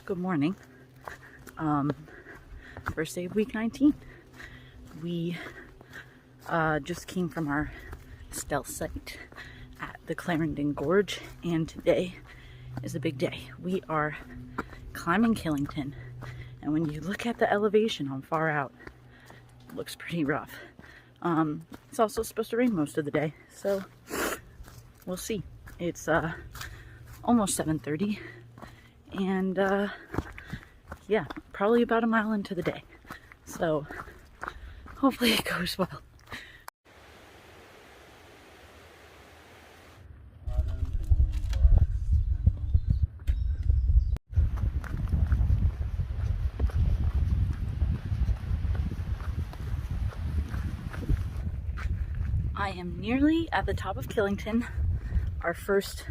Good morning. First day of week 19. We just came from our stealth site at the Clarendon Gorge, and today is a big day. We are climbing Killington, and when you look at the elevation on far out, it looks pretty rough. It's also supposed to rain most of the day, so we'll see. It's almost 7:30, and yeah, probably about a mile into the day, so hopefully it goes well. I am nearly at the top of Killington, our first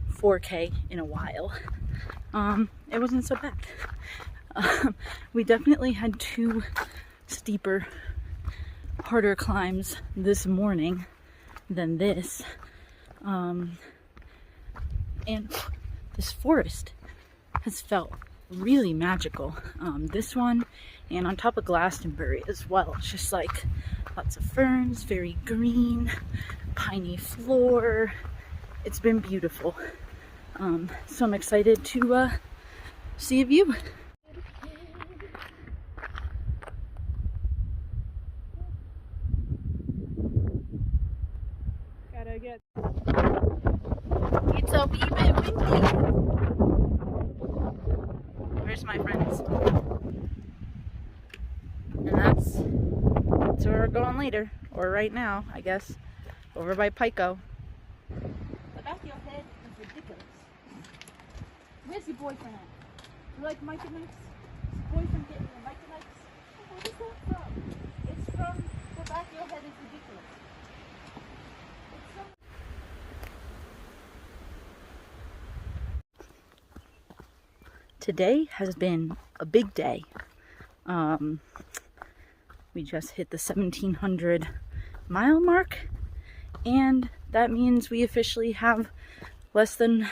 4K in a while. It wasn't so bad. We definitely had two steeper, harder climbs this morning than this. And this forest has felt really magical. This one, and on top of Glastonbury as well. It's just like lots of ferns, very green, piney floor. It's been beautiful. So I'm excited to see a view. Gotta get. It's a wee bit windy. Where's my friends? And that's where we're going later, or right now, I guess, over by Pico. The back of your head is ridiculous. Where's your boyfriend at? You like Mike and Mike's? Is your boyfriend getting the Mike and Mike's? Where is that from? It's from the back of your head is ridiculous. Today has been a big day. We just hit the 1,700 mile mark, and that means we officially have less than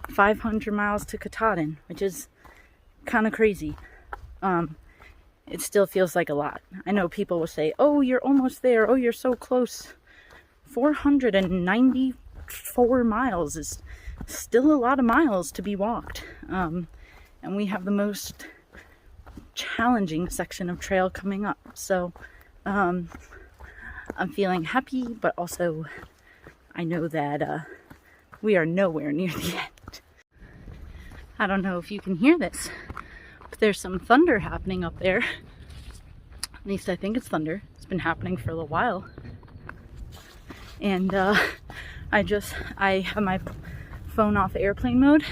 500 miles to Katahdin, which is kind of crazy. It still feels like a lot. I know people will say, oh, you're almost there, oh, you're so close. 494 miles is still a lot of miles to be walked. And we have the most challenging section of trail coming up, so I'm feeling happy, but also I know that we are nowhere near the end. I don't know if you can hear this, but there's some thunder happening up there. At least I think it's thunder. It's been happening for a little while, and I have my phone off airplane mode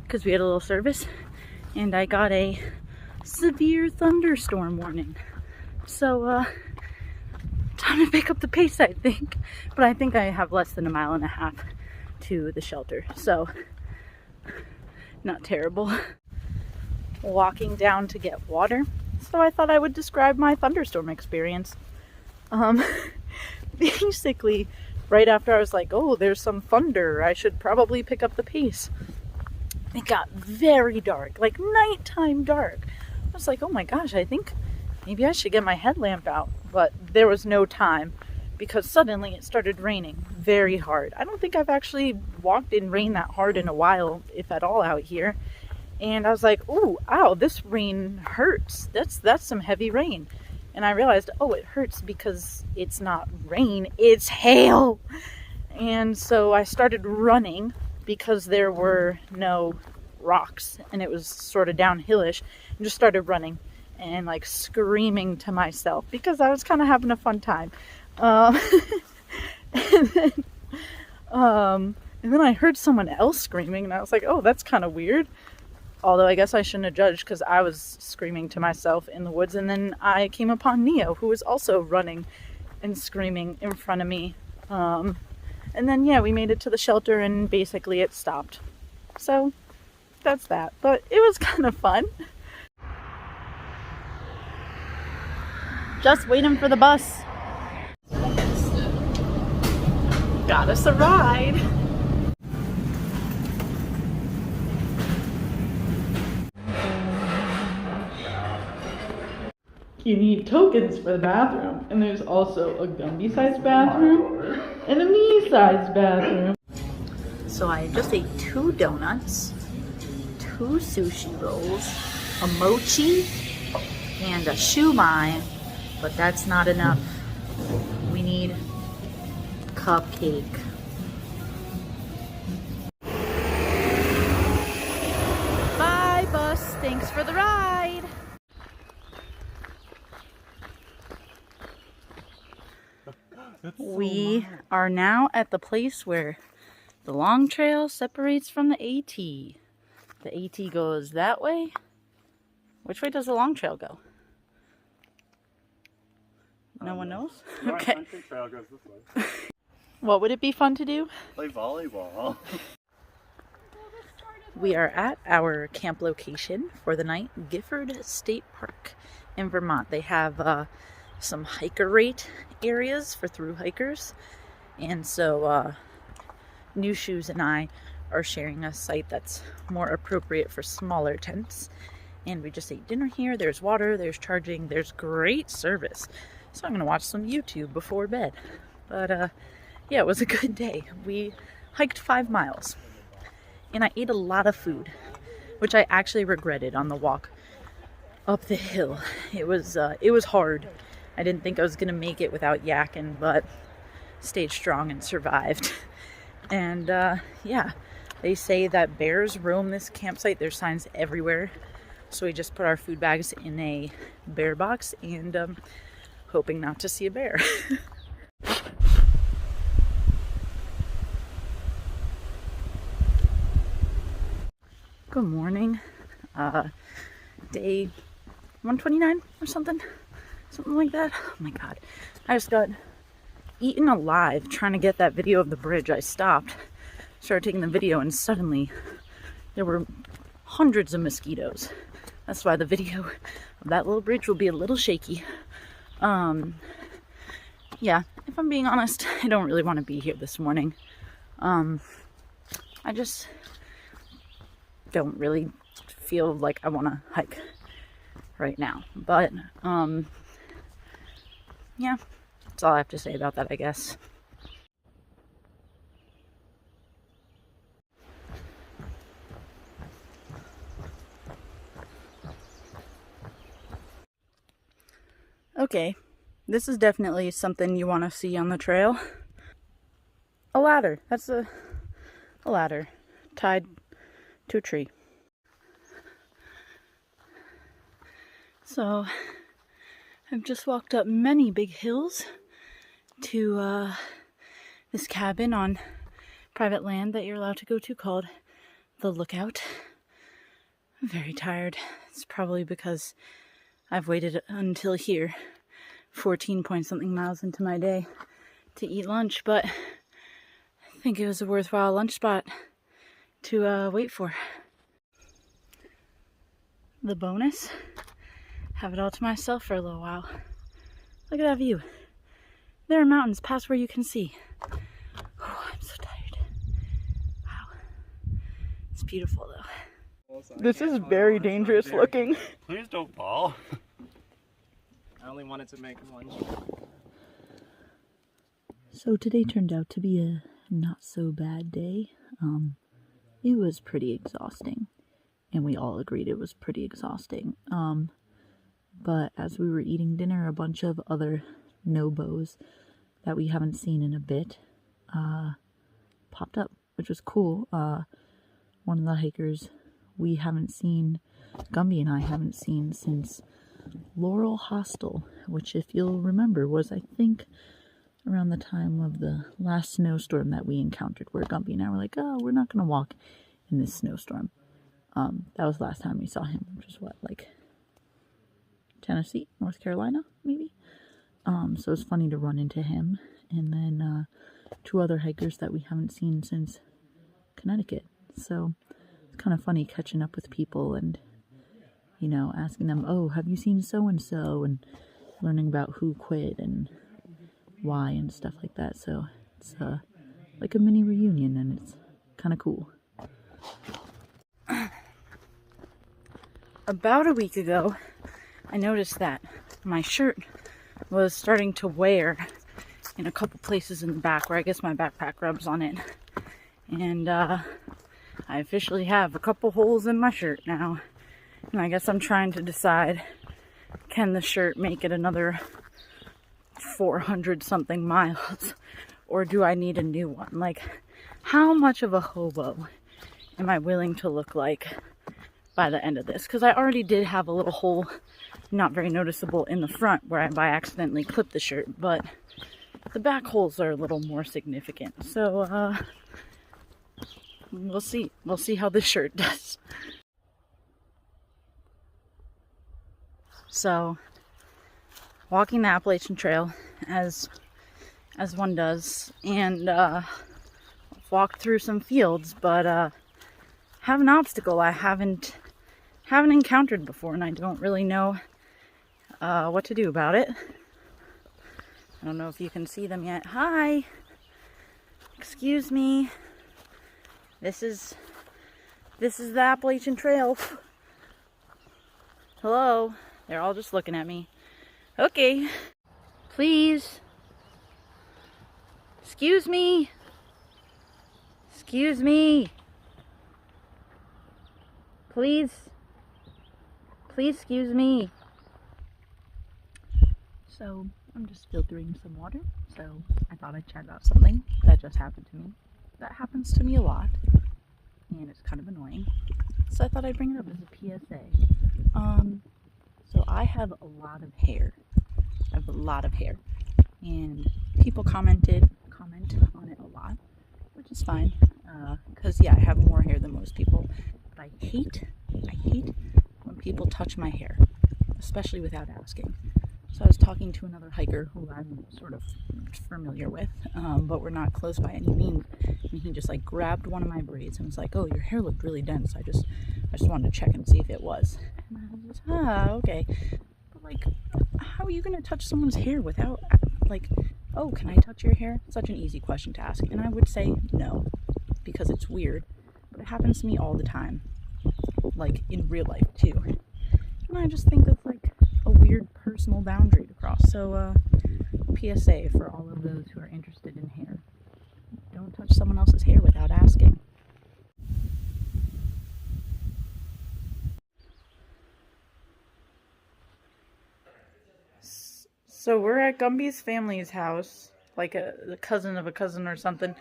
because we had a little service, and I got a severe thunderstorm warning. So time to pick up the pace, I think. But I think I have less than a mile and a half to the shelter, so not terrible. Walking down to get water, so I thought I would describe my thunderstorm experience. Basically, right after I was like, oh, there's some thunder, I should probably pick up the pace, it got very dark, like nighttime dark. I was like, oh my gosh, I think maybe I should get my headlamp out. But there was no time because suddenly it started raining very hard. I don't think I've actually walked in rain that hard in a while, if at all, out here. And I was like, ooh, ow, this rain hurts. That's some heavy rain. And I realized, oh, it hurts because it's not rain, it's hail. And so I started running because there were no rocks and it was sort of downhillish, and just started running and like screaming to myself because I was kind of having a fun time. And then I heard someone else screaming, and I was like, oh, that's kind of weird. Although I guess I shouldn't have judged because I was screaming to myself in the woods. And then I came upon Neo, who was also running and screaming in front of me. And then, yeah, we made it to the shelter and basically it stopped. So that's that. But it was kind of fun. Just waiting for the bus. Got us a ride. You need tokens for the bathroom, and there's also a Gumby-sized bathroom and a me-sized bathroom. So I just ate 2 donuts, 2 sushi rolls, a mochi, and a shumai, but that's not enough. We need cupcake. Bye, bus. Thanks for the ride. We are now at the place where the long trail separates from the AT. The AT goes that way. Which way does the long trail go? No one knows? Okay. Country trail goes this way. What would it be fun to do? Play volleyball. We are at our camp location for the night, Gifford State Park in Vermont. They have some hiker rate areas for through hikers, and so New Shoes and I are sharing a site that's more appropriate for smaller tents. And we just ate dinner here. There's water, there's charging, there's great service. So I'm gonna watch some YouTube before bed. But yeah, it was a good day. We hiked 5 miles and I ate a lot of food, which I actually regretted on the walk up the hill. It was hard. I didn't think I was gonna make it without yakking, but stayed strong and survived. And yeah, they say that bears roam this campsite. There's signs everywhere. So we just put our food bags in a bear box and hoping not to see a bear. Good morning. Day 129 or something like that. Oh my god. I just got eaten alive trying to get that video of the bridge. I stopped, started taking the video, and suddenly there were hundreds of mosquitoes. That's why the video of that little bridge will be a little shaky. Yeah, if I'm being honest, I don't really want to be here this morning. I just don't really feel like I want to hike right now. But, yeah, that's all I have to say about that, I guess. Okay, this is definitely something you want to see on the trail. A ladder. That's a ladder tied to a tree. So, I've just walked up many big hills to this cabin on private land that you're allowed to go to called The Lookout. I'm very tired. It's probably because I've waited until here, 14 point something miles into my day, to eat lunch, but I think it was a worthwhile lunch spot to wait for. The bonus, have it all to myself for a little while. Look at that view. There are mountains past where you can see. Oh, I'm so tired. Wow. It's beautiful though. This is very dangerous looking. Please don't fall. I only wanted to make one. So today turned out to be a not so bad day. It was pretty exhausting, and we all agreed it was pretty exhausting. But as we were eating dinner, a bunch of other nobos that we haven't seen in a bit popped up, which was cool. One of the hikers we haven't seen, Gumby and I haven't seen since Laurel Hostel, which, if you'll remember, was, I think, around the time of the last snowstorm that we encountered, where Gumby and I were like, oh, we're not going to walk in this snowstorm. That was the last time we saw him, which is what, like Tennessee, North Carolina, maybe? So it's funny to run into him. And then 2 other hikers that we haven't seen since Connecticut. So it's kind of funny catching up with people and, you know, asking them, oh, have you seen so-and-so? And learning about who quit and why and stuff like that. So it's like a mini reunion, and it's kind of cool. About a week ago, I noticed that my shirt was starting to wear in a couple places in the back where I guess my backpack rubs on it. And I officially have a couple holes in my shirt now. And I guess I'm trying to decide, can the shirt make it another 400 something miles? Or do I need a new one? Like, how much of a hobo am I willing to look like by the end of this? Because I already did have a little hole, not very noticeable, in the front where I by accidentally clipped the shirt, but the back holes are a little more significant. So we'll see. We'll see how this shirt does. So, walking the Appalachian Trail as one does, and walked through some fields, but have an obstacle I haven't encountered before, and I don't really know what to do about it. I don't know if you can see them yet. Hi! Excuse me. This is the Appalachian Trail. Hello. They're all just looking at me. Okay. Please. Excuse me. Excuse me. Please. Please excuse me. So, I'm just filtering some water. So, I thought I'd chat about something that just happened to me. That happens to me a lot. And it's kind of annoying. So I thought I'd bring it up as a PSA. So I have a lot of hair. I have a lot of hair. And people comment on it a lot, which is fine. Because yeah, I have more hair than most people. But I hate when people touch my hair, especially without asking. So I was talking to another hiker who I'm sort of familiar with, but we're not close by any means. And he just like grabbed one of my braids and was like, "Oh, your hair looked really dense. I just wanted to check and see if it was." And I was just, okay. But like, how are you gonna touch someone's hair without like, "Oh, can I touch your hair?" Such an easy question to ask. And I would say no, because it's weird. But it happens to me all the time, like in real life too. And I just think that's like a weird personal boundary to cross. So PSA for all of those who are interested in hair: don't touch someone else's hair without asking. So we're at Gumby's family's house, like the cousin of a cousin or something,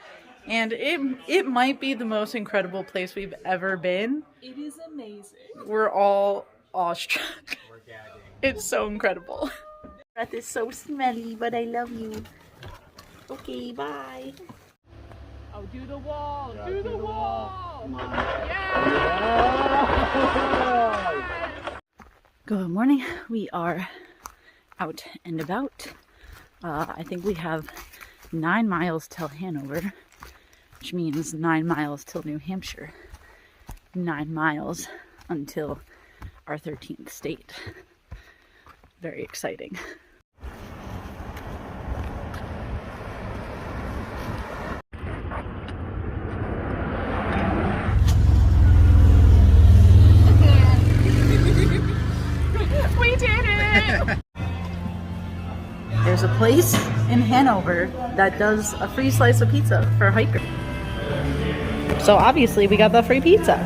and it might be the most incredible place we've ever been. It is amazing. We're all awestruck. We're gagging. It's so incredible. Breath is so smelly, but I love you. Okay, bye. Oh, do the wall. Yeah, do the wall. Come on. Yeah. Good morning. We are out and about. I think we have 9 miles till Hanover, which means 9 miles till New Hampshire. 9 miles until our 13th state. Very exciting. We did it! There's a place in Hanover that does a free slice of pizza for hikers. So obviously we got the free pizza.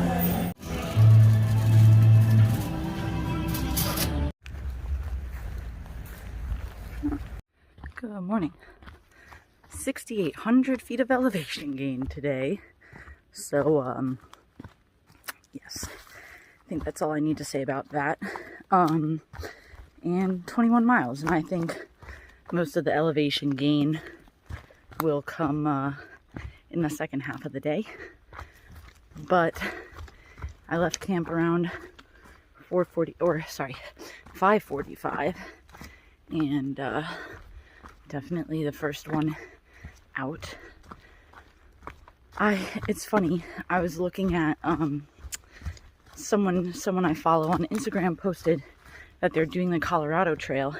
Good morning. 6,800 feet of elevation gain today. So, yes. I think that's all I need to say about that. And 21 miles. And I think most of the elevation gain will come in the second half of the day. But I left camp around 5:45. And definitely the first one out. It's funny, I was looking at someone I follow on Instagram posted that they're doing the Colorado Trail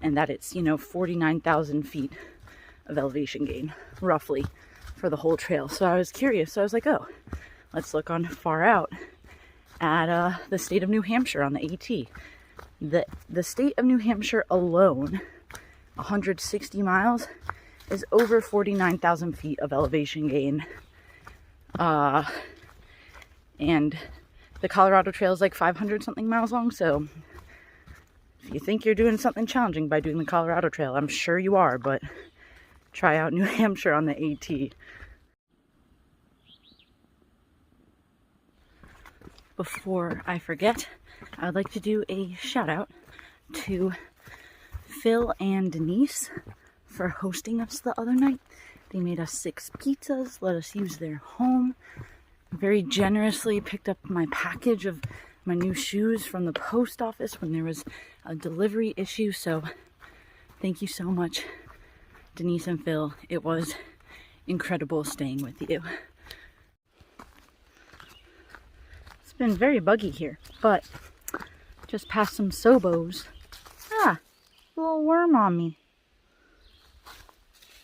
and that it's 49,000 feet of elevation gain roughly for the whole trail. So I was curious, so I was like, oh, let's look on far out at the state of New Hampshire on the AT. The state of New Hampshire alone, 160 miles, is over 49,000 feet of elevation gain. And the Colorado Trail is like 500 something miles long, so if you think you're doing something challenging by doing the Colorado Trail, I'm sure you are, but try out New Hampshire on the AT. Before I forget, I would like to do a shout out to Phil and Denise for hosting us the other night. They made us 6 pizzas, let us use their home, very generously picked up my package of my new shoes from the post office when there was a delivery issue. So thank you so much, Denise and Phil. It was incredible staying with you. It's been very buggy here, but just passed some Sobos. Ah, a little worm on me.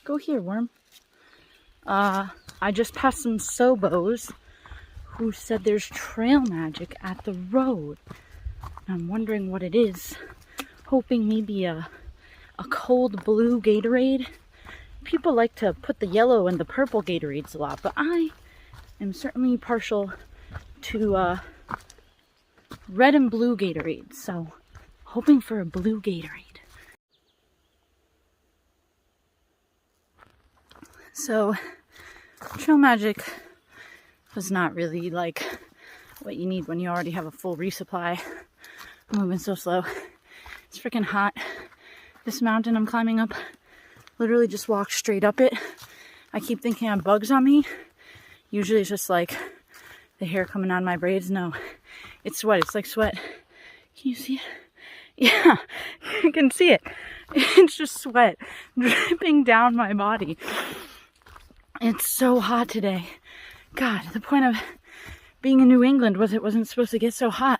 Go here, worm. I just passed some Sobos who said there's trail magic at the road. I'm wondering what it is. Hoping maybe a cold blue Gatorade. People like to put the yellow and the purple Gatorades a lot, but I am certainly partial to red and blue Gatorades, so hoping for a blue Gatorade. So, trail magic was not really like what you need when you already have a full resupply. I'm moving so slow. It's freaking hot. This mountain I'm climbing up, literally just walk straight up it. I keep thinking I have bugs on me. Usually it's just like the hair coming out of my braids. No, it's sweat. It's like sweat. Can you see it? Yeah, you can see it. It's just sweat dripping down my body. It's so hot today. God, the point of being in New England was it wasn't supposed to get so hot.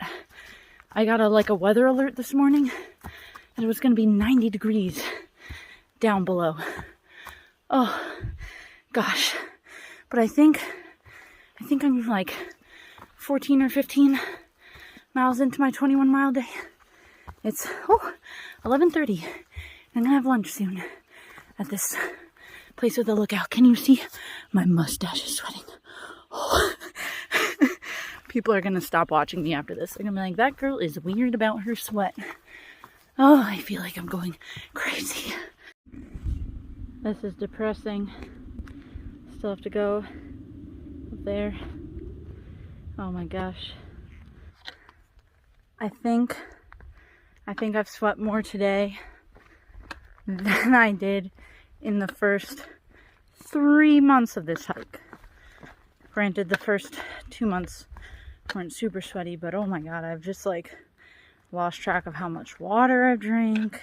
I got a weather alert this morning that it was going to be 90 degrees down below. Oh, gosh. But I think I'm like 14 or 15 miles into my 21 mile day. It's 11:30. I'm going to have lunch soon at this place with a lookout. Can you see? My mustache is sweating. Oh. People are going to stop watching me after this. They're going to be like, that girl is weird about her sweat. Oh, I feel like I'm going crazy. This is depressing. Still have to go up there. Oh my gosh. I think I've sweat more today than I did in the first 3 months of this hike. Granted, the first 2 months weren't super sweaty, but oh my god, I've just lost track of how much water I've drank,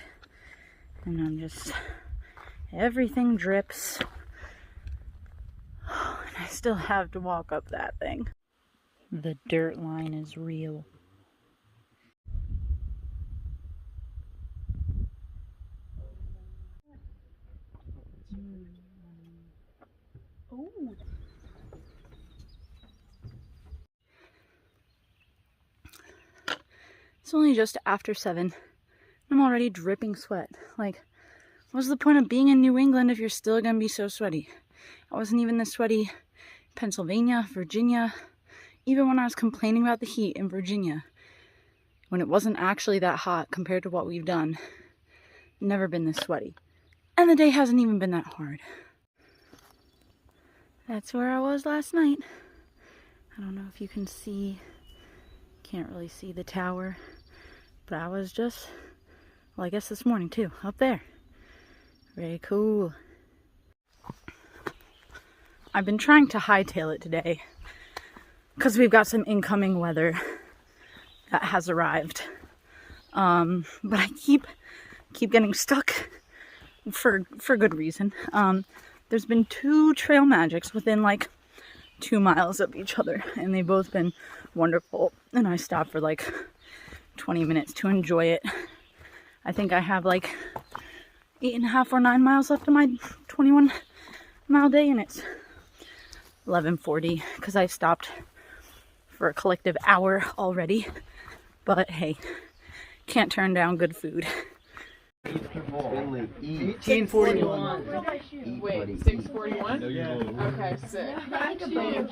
and I'm just, everything drips, and I still have to walk up that thing. The dirt line is real. Oh. It's only just after 7. I'm already dripping sweat. What's the point of being in New England if you're still gonna be so sweaty? I wasn't even this sweaty in Pennsylvania, Virginia, even when I was complaining about the heat in Virginia, when it wasn't actually that hot compared to what we've done. Never been this sweaty. And the day hasn't even been that hard. That's where I was last night. I don't know if you can see, can't really see the tower, but I was just, well, I guess this morning too, up there. Very cool. I've been trying to hightail it today because we've got some incoming weather that has arrived. But I keep getting stuck for good reason. There's been 2 trail magics within 2 miles of each other, and they've both been wonderful. And I stopped for 20 minutes to enjoy it. I think I have 8.5 or 9 miles left of my 21 mile day, and it's 11:40 because I stopped for a collective hour already. But hey, Can't turn down good food. Finley, eat. 1841. Eat, Wait, buddy, 641? Yeah. Okay, sick.